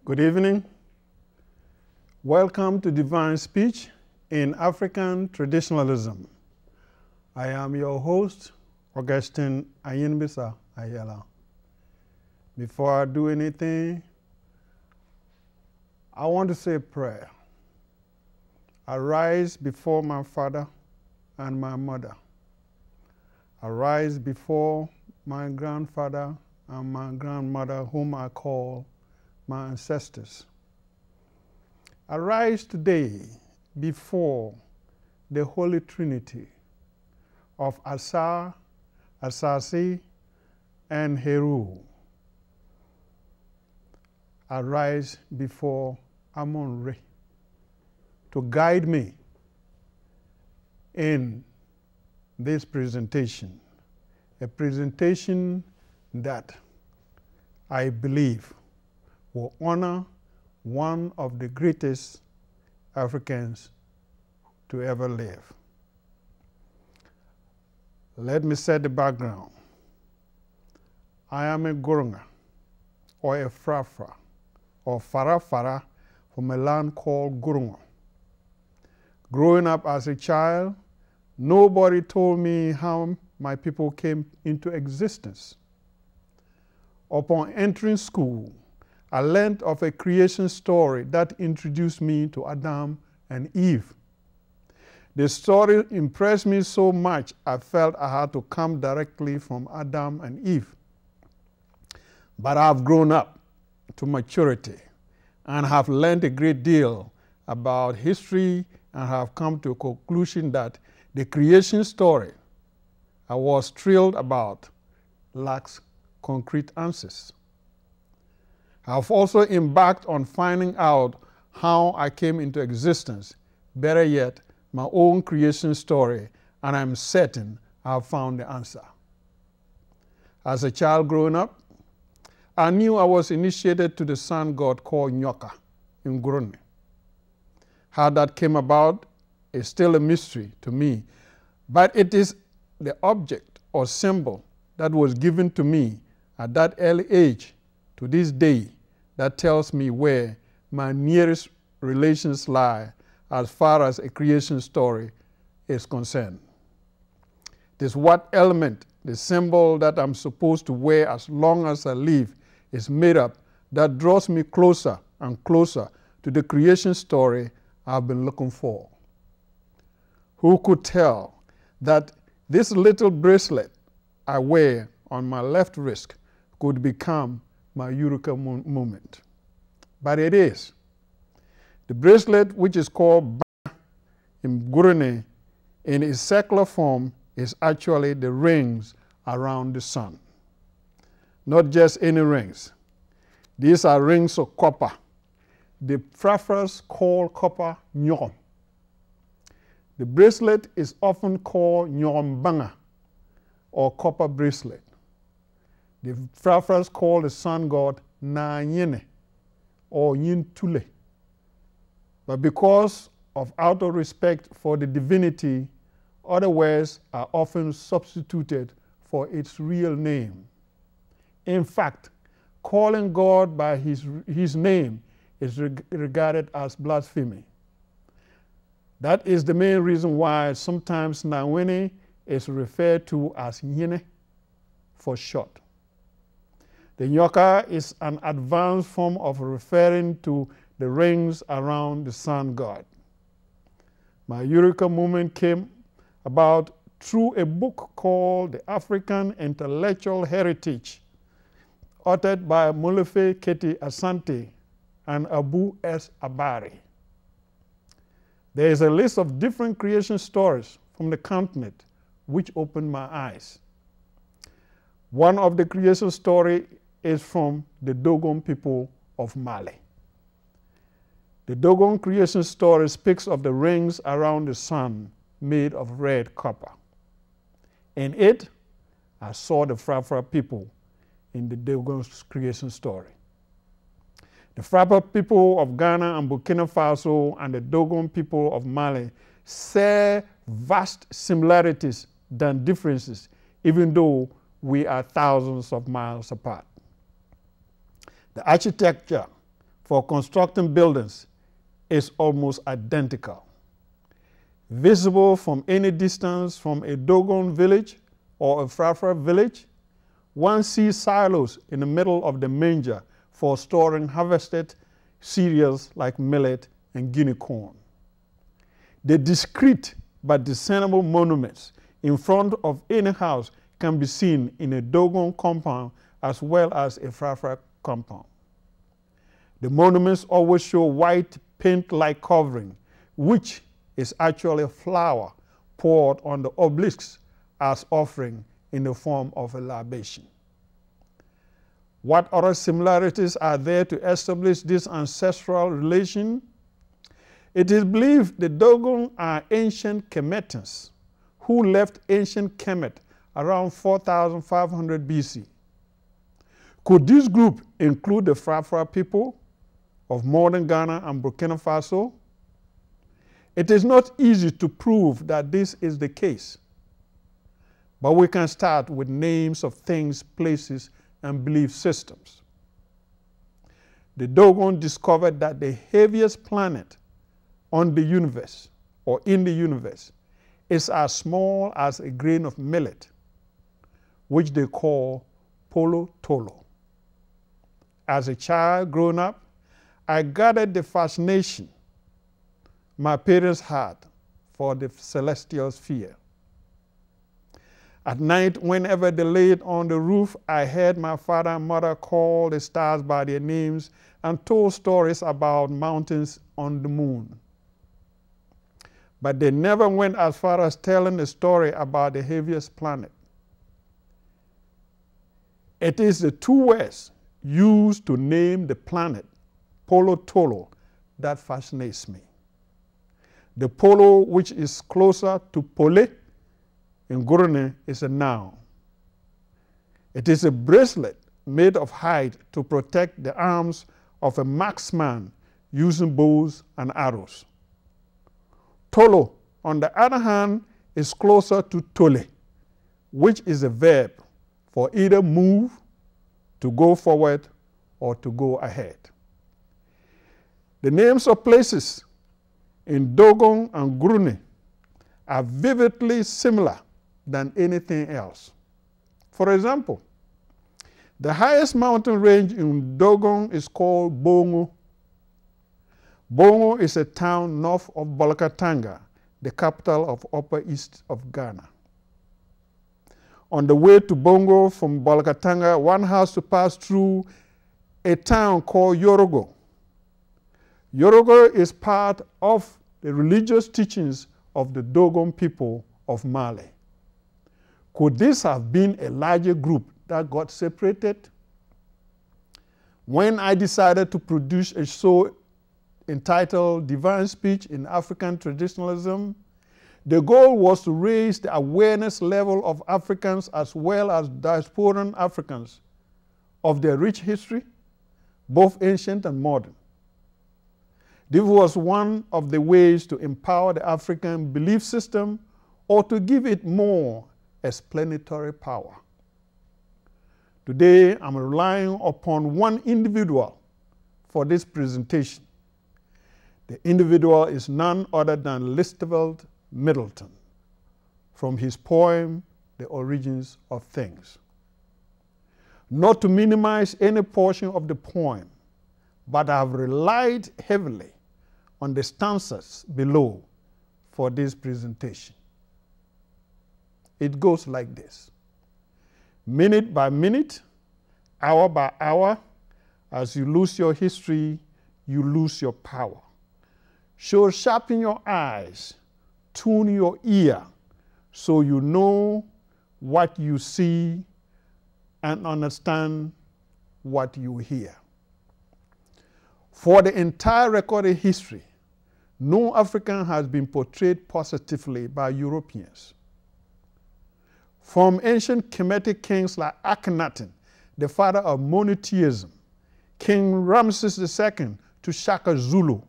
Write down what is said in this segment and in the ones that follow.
Good evening. Welcome to Divine Speech in African Traditionalism. I am your host, Augustine Ayinbisa Ayala. Before I do anything, I want to say a prayer. I rise before my father and my mother. I rise before my grandfather and my grandmother, whom I call my ancestors. I rise today before the Holy Trinity of Asa, Asasi, and Heru. I rise before Amon-Re to guide me in this presentation, a presentation that I believe will honor one of the greatest Africans to ever live. Let me set the background. I am a Gurunga, or a Frafra, or Farafara from a land called Gurunga. Growing up as a child, nobody told me how my people came into existence. Upon entering school, I learned of a creation story that introduced me to Adam and Eve. The story impressed me so much, I felt I had to come directly from Adam and Eve. But I've grown up to maturity and have learned a great deal about history and have come to a conclusion that the creation story I was thrilled about lacks concrete answers. I've also embarked on finding out how I came into existence, better yet, my own creation story, and I'm certain I've found the answer. As a child growing up, I knew I was initiated to the sun god called Nyoka in Gurune. How that came about is still a mystery to me, but it is the object or symbol that was given to me at that early age to this day that tells me where my nearest relations lie as far as a creation story is concerned. It is what element, the symbol that I'm supposed to wear as long as I live, is made up that draws me closer and closer to the creation story I've been looking for. Who could tell that this little bracelet I wear on my left wrist could become my Eureka moment? But it is. The bracelet, which is called Ba in Gurune, in its circular form, is actually the rings around the sun. Not just any rings. These are rings of copper. The Frafras call copper Nyom. The bracelet is often called Nyombanga, or copper bracelet. The Frafras call the sun god Nanyene, or Nyintule. But because of out of respect for the divinity, other words are often substituted for its real name. In fact, calling God by his name is regarded as blasphemy. That is the main reason why sometimes Nawene is referred to as Nyene for short. The Nyoka is an advanced form of referring to the rings around the sun god. My Eureka moment came about through a book called The African Intellectual Heritage, authored by Molefe Keti Asante and Abu S. Abari. There is a list of different creation stories from the continent which opened my eyes. One of the creation story is from the Dogon people of Mali. The Dogon creation story speaks of the rings around the sun made of red copper. In it, I saw the Frafra people in the Dogon creation story. The Frafra people of Ghana and Burkina Faso and the Dogon people of Mali share vast similarities than differences, even though we are thousands of miles apart. The architecture for constructing buildings is almost identical. Visible from any distance from a Dogon village or a Frafra village, one sees silos in the middle of the manger for storing harvested cereals like millet and guinea corn. The discrete but discernible monuments in front of any house can be seen in a Dogon compound as well as a Frafra compound. The monuments always show white paint-like covering, which is actually flour poured on the obelisks as offering in the form of a libation. What other similarities are there to establish this ancestral relation? It is believed the Dogon are ancient Kemetans who left ancient Kemet around 4,500 BC. Could this group include the Frafra people of modern Ghana and Burkina Faso? It is not easy to prove that this is the case, but we can start with names of things, places, and belief systems. The Dogon discovered that the heaviest planet on the universe, or in the universe, is as small as a grain of millet, which they call Polo Tolo. As a child growing up, I gathered the fascination my parents had for the celestial sphere. At night, whenever they laid on the roof, I heard my father and mother call the stars by their names and told stories about mountains on the moon. But they never went as far as telling a story about the heaviest planet. It is the two words used to name the planet, Polo Tolo, that fascinates me. The polo, which is closer to pole in Gurune, is a noun. It is a bracelet made of hide to protect the arms of a marksman using bows and arrows. Tolo, on the other hand, is closer to tole, which is a verb for either move, to go forward, or to go ahead. The names of places in Dogon and Gurune are vividly similar than anything else. For example, the highest mountain range in Dogon is called Bongo. Bongo is a town north of Bolokatanga, the capital of Upper East of Ghana. On the way to Bongo from Bolokatanga, one has to pass through a town called Yorogo. Yorogo is part of the religious teachings of the Dogon people of Mali. Could this have been a larger group that got separated? When I decided to produce a show entitled Divine Speech in African Traditionalism, the goal was to raise the awareness level of Africans as well as diasporan Africans of their rich history, both ancient and modern. This was one of the ways to empower the African belief system or to give it more explanatory power. Today, I'm relying upon one individual for this presentation. The individual is none other than Listervelt Middleton, from his poem, The Origins of Things. Not to minimize any portion of the poem, but I've relied heavily on the stanzas below for this presentation. It goes like this. Minute by minute, hour by hour, as you lose your history, you lose your power. So sharpen your eyes, tune your ear, so you know what you see and understand what you hear. For the entire recorded history, no African has been portrayed positively by Europeans. From ancient Kemetic kings like Akhenaten, the father of monotheism, King Ramses II to Shaka Zulu,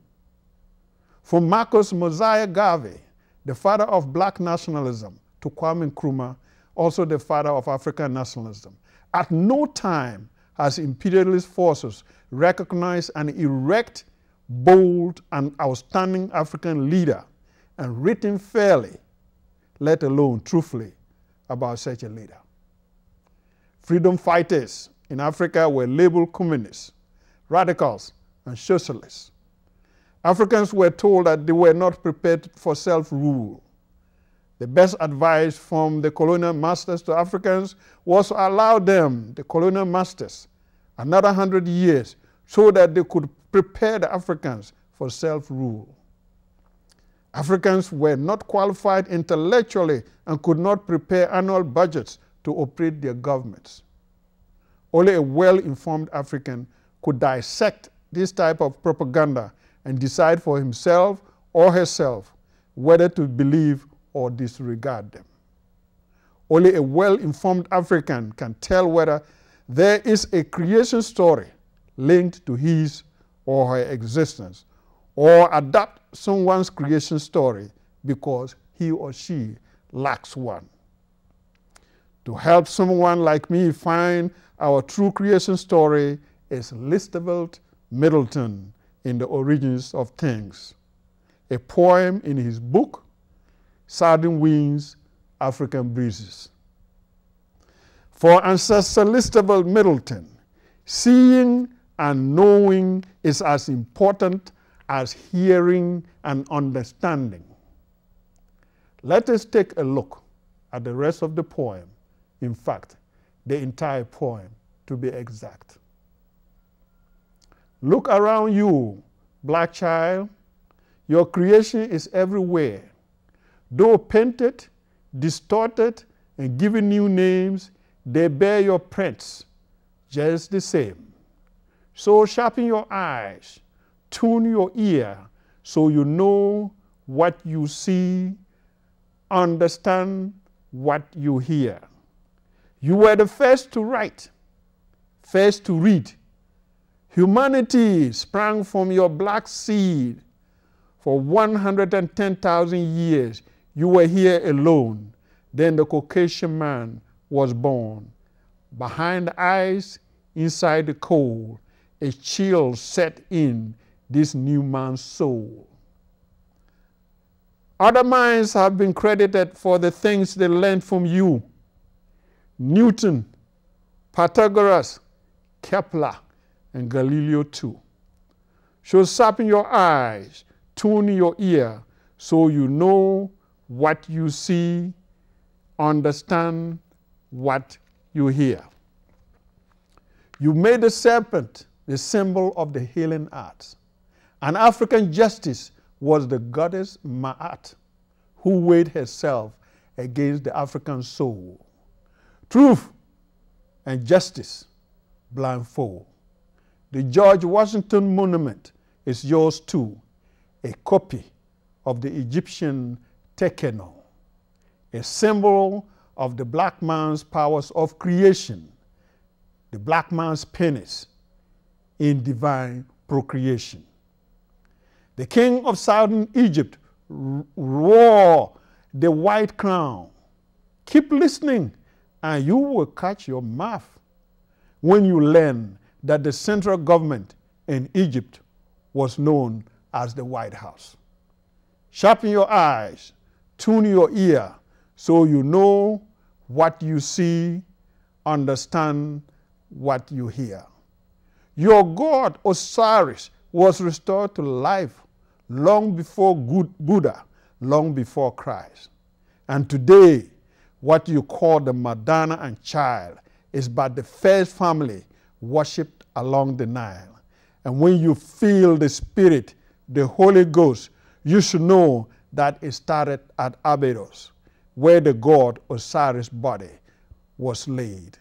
from Marcus Mosiah Garvey, the father of black nationalism, to Kwame Nkrumah, also the father of African nationalism. At no time has imperialist forces recognized an erect, bold, and outstanding African leader and written fairly, let alone truthfully, about such a leader. Freedom fighters in Africa were labeled communists, radicals, and socialists. Africans were told that they were not prepared for self-rule. The best advice from the colonial masters to Africans was to allow them, the colonial masters, another 100 years so that they could prepare the Africans for self-rule. Africans were not qualified intellectually and could not prepare annual budgets to operate their governments. Only a well-informed African could dissect this type of propaganda and decide for himself or herself whether to believe or disregard them. Only a well-informed African can tell whether there is a creation story linked to his or her existence, or adapt someone's creation story because he or she lacks one. To help someone like me find our true creation story is Listervelt Middleton in The Origins of Things, a poem in his book, Southern Winds, African Breezes. For ancestor Listervelt Middleton, seeing and knowing is as important as hearing and understanding. Let us take a look at the rest of the poem, in fact, the entire poem to be exact. Look around you, black child. Your creation is everywhere. Though painted, distorted, and given new names, they bear your prints just the same. So sharpen your eyes, tune your ear, so you know what you see, understand what you hear. You were the first to write, first to read. Humanity sprang from your black seed. For 110,000 years, you were here alone. Then the Caucasian man was born. Behind the eyes, inside the cold, a chill set in this new man's soul. Other minds have been credited for the things they learned from you. Newton, Pythagoras, Kepler, and Galileo too. So sharpen your eyes, tune your ear, so you know what you see, understand what you hear. You made the serpent the symbol of the healing arts. And African justice was the goddess Ma'at, who weighed herself against the African soul. Truth and justice blindfold. The George Washington Monument is yours too, a copy of the Egyptian Tekeno, a symbol of the black man's powers of creation, the black man's penis in divine procreation. The king of southern Egypt wore the white crown. Keep listening and you will catch your mouth when you learn that the central government in Egypt was known as the White House. Sharpen your eyes, tune your ear, so you know what you see, understand what you hear. Your god Osiris was restored to life long before Buddha, long before Christ. And today, what you call the Madonna and Child is but the first family worshipped along the Nile. And when you feel the Spirit, the Holy Ghost, you should know that it started at Abydos, where the god Osiris' body was laid.